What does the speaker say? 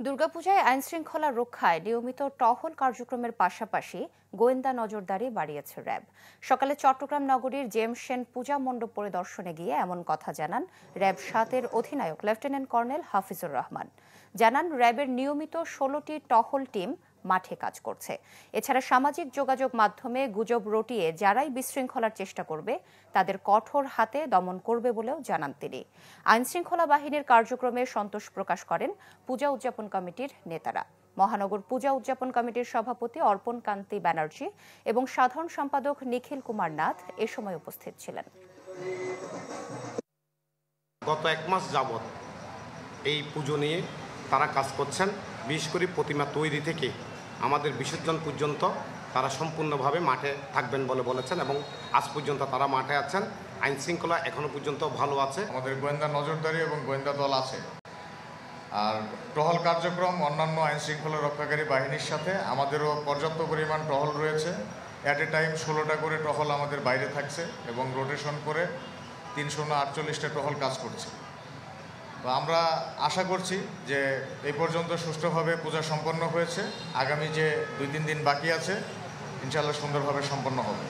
দুর্গাপূজায় আইনশৃঙ্খলা রক্ষায় নিয়মিত টহল কার্যক্রমের পাশাপাশি গোয়েন্দা নজরদারি বাড়িয়েছে র্যাব। সকালে চট্টগ্রাম নগরীর জেমস সেন পূজা মণ্ডপ পরিদর্শনে গিয়ে এমন কথা জানান র্যাব ৭-এর অধিনায়ক লেফটেন্যান্ট কর্নেল হাফিজুর রহমান। জানান র্যাবের নিয়মিত ১৬টি টহল টিম মাঠে কাজ করছে। এছাড়া সামাজিক যোগাযোগ মাধ্যমে গুজব রটিয়ে যারাই বিশৃঙ্খলার চেষ্টা করবে তাদের কঠোর হাতে দমন করবে বলেও জানান তিনি। আইনশৃঙ্খলা বাহিনীর কার্যক্রমে সন্তোষ প্রকাশ করেন পূজা উদযাপন কমিটির নেতারা। মহানগর পূজা উদযাপন কমিটির সভাপতি অর্পণ কান্তি ব্যানার্জি এবং সাধারণ সম্পাদক নিখিল কুমার নাথ এ সময় উপস্থিত ছিলেন। গত ১ মাস যাবৎ এই পুজো নিয়ে তারা কাজ করছেন। বিশেষ করে প্রতিমা তৈরি থেকে আমাদের বিসর্জন পর্যন্ত তারা সম্পূর্ণভাবে মাঠে থাকবেন বলে বলেছেন এবং আজ পর্যন্ত তারা মাঠে আছেন। আইন শৃঙ্খলা এখনো পর্যন্ত ভালো আছে। আমাদের গোয়েন্দা নজরদারি এবং গোয়েন্দা দল আছে। আর টহল কার্যক্রম অন্যান্য আইন শৃঙ্খলা রক্ষাকারী বাহিনীর সাথে আমাদেরও পর্যাপ্ত পরিমাণ টহল রয়েছে। অ্যাট এ টাইম 16টা করে টহল আমাদের বাইরে থাকছে এবং রোটেশন করে 348টা টহল কাজ করছে। তো আমরা আশা করছি যে এই পর্যন্ত সুষ্ঠুভাবে পূজা সম্পন্ন হয়েছে। আগামী যে 2-3 দিন বাকি আছে ইনশাআল্লাহ সুন্দরভাবে সম্পন্ন হবে।